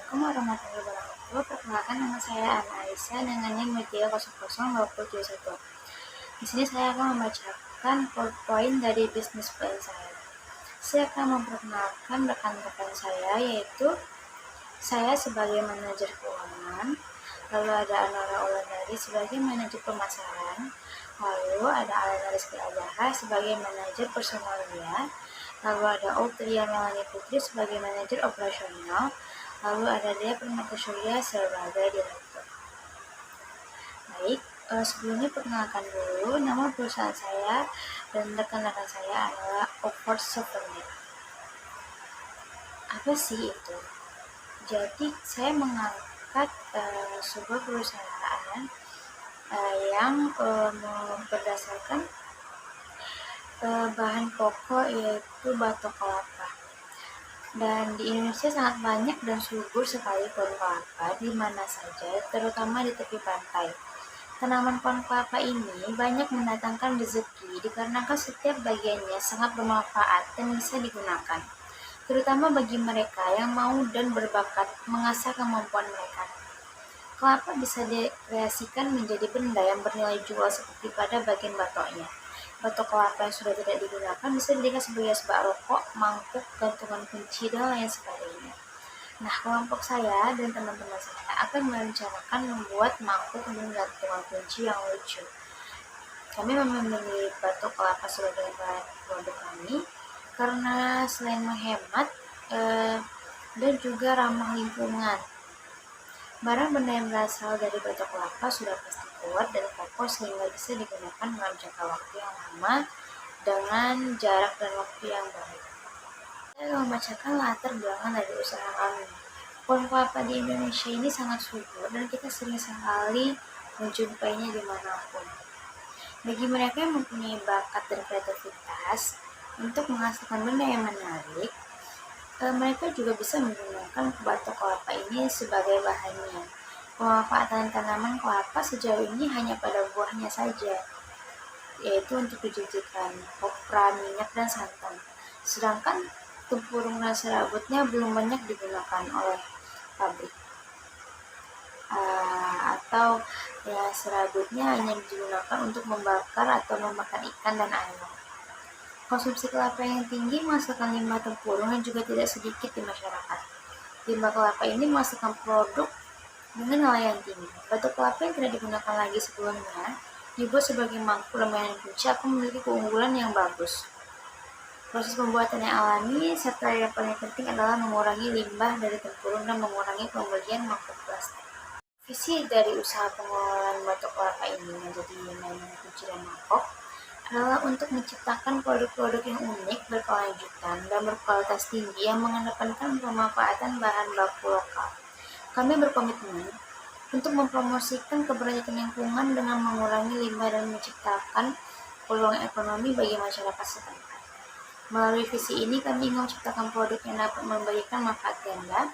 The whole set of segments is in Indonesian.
Assalamualaikum warahmatullahi wabarakatuh. Perkenalkan, nama saya Ana Aisyah dengan NIM 3002021. Di sini saya akan membacakan PowerPoint dari bisnis plan saya. Saya akan memperkenalkan rekan-rekan saya, yaitu saya sebagai manajer keuangan, lalu ada Anora Ulandari sebagai manajer pemasaran, lalu ada Alena Rizky Azaha sebagai manajer personalia, lalu ada Ultria Melanie Putri sebagai manajer operasional, lalu ada Dea Permata Surya sebagai direktur. Baik, sebelumnya perkenalkan dulu, nama perusahaan saya dan rekan-rekan saya adalah Oxford Souvenir. Apa sih itu? Jadi saya mengangkat sebuah perusahaan yang berdasarkan bahan pokok yaitu batok kelapa. Dan di Indonesia sangat banyak dan subur sekali pohon kelapa di mana saja, terutama di tepi pantai. Tanaman pohon kelapa ini banyak mendatangkan rezeki dikarenakan setiap bagiannya sangat bermanfaat dan bisa digunakan, terutama bagi mereka yang mau dan berbakat mengasah kemampuan mereka. Kelapa bisa dikreasikan menjadi benda yang bernilai jual seperti pada bagian batoknya. Batok kelapa yang sudah tidak digunakan bisa dijadikan sebagai asbak rokok, mangkuk, gantungan kunci, dan lain sebagainya. Nah, kelompok saya dan teman-teman saya akan merencanakan membuat mangkuk dan gantungan kunci yang lucu. Kami memilih batok kelapa sebagai bahan produk kami karena selain menghemat dan juga ramah lingkungan. Barang benda yang berasal dari batok kelapa sudah pasti kuat dan kokoh sehingga bisa digunakan dalam jangka waktu yang lama dengan jarak dan waktu yang baik. Saya akan membacakan latar belakang dari usaha kami. Pohon kelapa di Indonesia ini sangat subur dan kita sering sekali menjumpainya dimanapun. Bagi mereka yang mempunyai bakat dan kreativitas untuk menghasilkan benda yang menarik, mereka juga bisa menggunakan batok kelapa ini sebagai bahannya. Pemanfaatan tanaman kelapa sejauh ini hanya pada buahnya saja, yaitu untuk dijadikan kopra, minyak, dan santan. Sedangkan tempurung dan serabutnya belum banyak digunakan oleh pabrik. Atau ya serabutnya hanya digunakan untuk membakar atau memakan ikan dan ayam. Konsumsi kelapa yang tinggi menghasilkan limbah tempurung yang juga tidak sedikit di masyarakat. Limbah kelapa ini menghasilkan produk dengan nilai yang tinggi. Batok kelapa yang tidak digunakan lagi sebelumnya dibuat sebagai mangkuk dan mainan kunci akan memiliki keunggulan yang bagus. Proses pembuatan yang alami serta yang paling penting adalah mengurangi limbah dari tempurung dan mengurangi pembelian mangkuk plastik. Visi dari usaha pengelolaan batok kelapa ini menjadi mainan kunci dan mangkok adalah untuk menciptakan produk-produk yang unik, berkelanjutan, dan berkualitas tinggi yang mengedepankan pemanfaatan bahan baku lokal. Kami berkomitmen untuk mempromosikan keberlanjutan lingkungan dengan mengurangi limbah dan menciptakan peluang ekonomi bagi masyarakat setempat. Melalui visi ini, kami ingin menciptakan produk yang dapat memberikan manfaat ganda,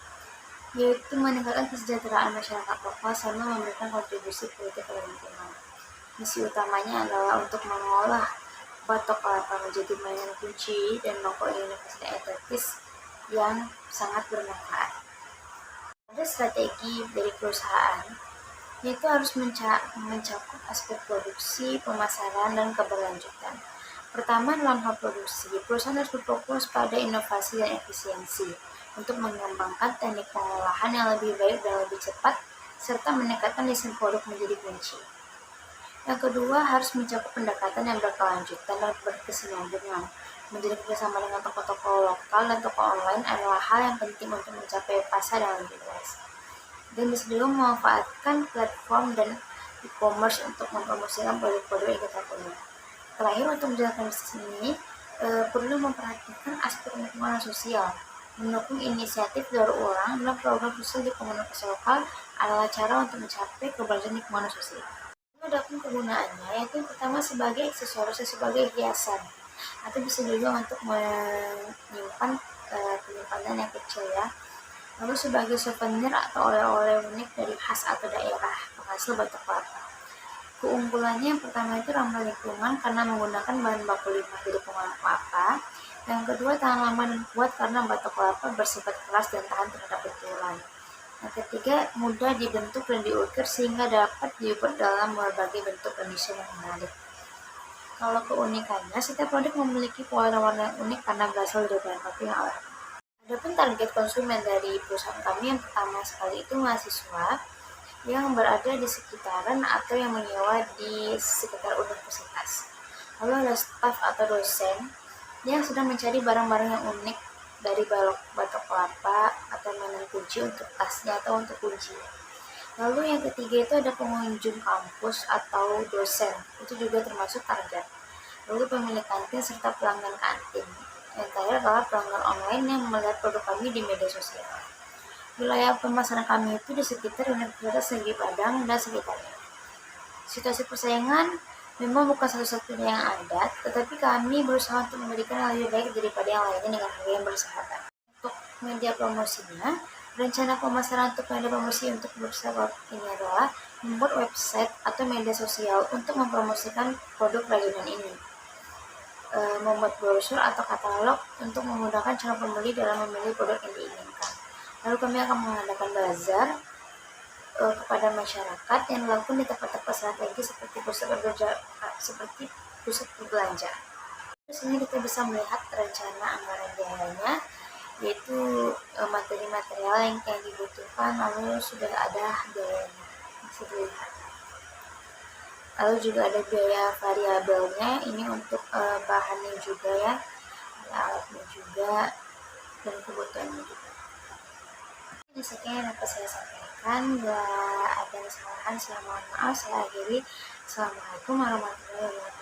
yaitu meningkatkan kesejahteraan masyarakat lokal sama memberikan kontribusi politik ke lingkungan. Misi utamanya adalah untuk mengolah batok kelapa menjadi mainan kunci dan mangkok inovasi estetis yang sangat bermanfaat. Ada strategi dari perusahaan, yaitu harus mencakup aspek produksi, pemasaran, dan keberlanjutan. Pertama, dalam hal produksi, perusahaan harus berfokus pada inovasi dan efisiensi untuk mengembangkan teknik pengolahan yang lebih baik dan lebih cepat, serta meningkatkan desain produk menjadi kunci. Yang kedua, harus mencakup pendekatan yang berkelanjutan dan berkesinambungan. Menjadi kerjasama dengan toko-toko lokal dan toko online adalah hal yang penting untuk mencapai pasar yang lebih luas. Dan bisa juga memanfaatkan platform dan e-commerce untuk mempromosikan produk-produk yang kita punya. Terakhir, untuk menjalankan bisnis ini, perlu memperhatikan aspek lingkungan dan sosial. Mendukung inisiatif daur ulang dan program sosial di komunitas lokal adalah cara untuk mencapai keberlanjutan lingkungan dan sosial. Adapun kegunaannya, yaitu pertama sebagai aksesoris dan sebagai hiasan, atau bisa juga untuk menyimpan penyimpanan yang kecil ya. Lalu sebagai souvenir atau oleh-oleh unik dari khas atau daerah penghasil batok kelapa. Keunggulannya yang pertama itu ramah lingkungan karena menggunakan bahan baku limbah dari pengolahan kelapa. Yang kedua, tahan lama dan kuat karena batok kelapa bersifat keras dan tahan terhadap benturan. Yang ketiga, mudah dibentuk dan diukir sehingga dapat diukur dalam berbagai bentuk dan desain yang menarik. Kalau keunikannya, setiap produk memiliki warna-warna yang unik karena berasal dari bahan baku yang alami. Adapun target konsumen dari perusahaan kami yang pertama sekali itu mahasiswa yang berada di sekitaran atau yang menyewa di sekitar universitas. Lalu ada staf atau dosen yang sedang mencari barang-barang yang unik dari batok kelapa atau mainan kunci untuk tasnya atau untuk kunci. Lalu yang ketiga itu ada pengunjung kampus atau dosen, itu juga termasuk target. Lalu pemilik kantin serta pelanggan kantin. Yang terakhir adalah pelanggan online yang melihat produk kami di media sosial. Wilayah pemasaran kami itu di sekitar Universitas Negeri Padang dan sekitarnya. Situasi persaingan memang bukan satu-satunya yang ada, tetapi kami berusaha untuk memberikan hal lebih baik daripada yang lainnya dengan harga yang bersahabat. Untuk media promosinya, rencana pemasaran untuk media promosi untuk bersahabat ini adalah membuat website atau media sosial untuk mempromosikan produk kerajinan ini. Membuat brosur atau katalog untuk memudahkan calon pembeli dalam memilih produk yang diinginkan. Lalu kami akan mengadakan bazar kepada masyarakat yang dilakukan di tempat-tempat strategis seperti pusat perbelanjaan. Di sini kita bisa melihat rencana anggaran biayanya, yaitu materi-material yang dibutuhkan, lalu sudah ada biayanya bisa dilihat. Lalu juga ada biaya variabelnya, ini untuk bahannya juga ya, alatnya juga, dan kebutuhannya juga. Ini sekian yang dapat saya sampaikan. Bila ada kesalahan, saya mohon maaf. Saya akhiri. Assalamualaikum warahmatullahi wabarakatuh.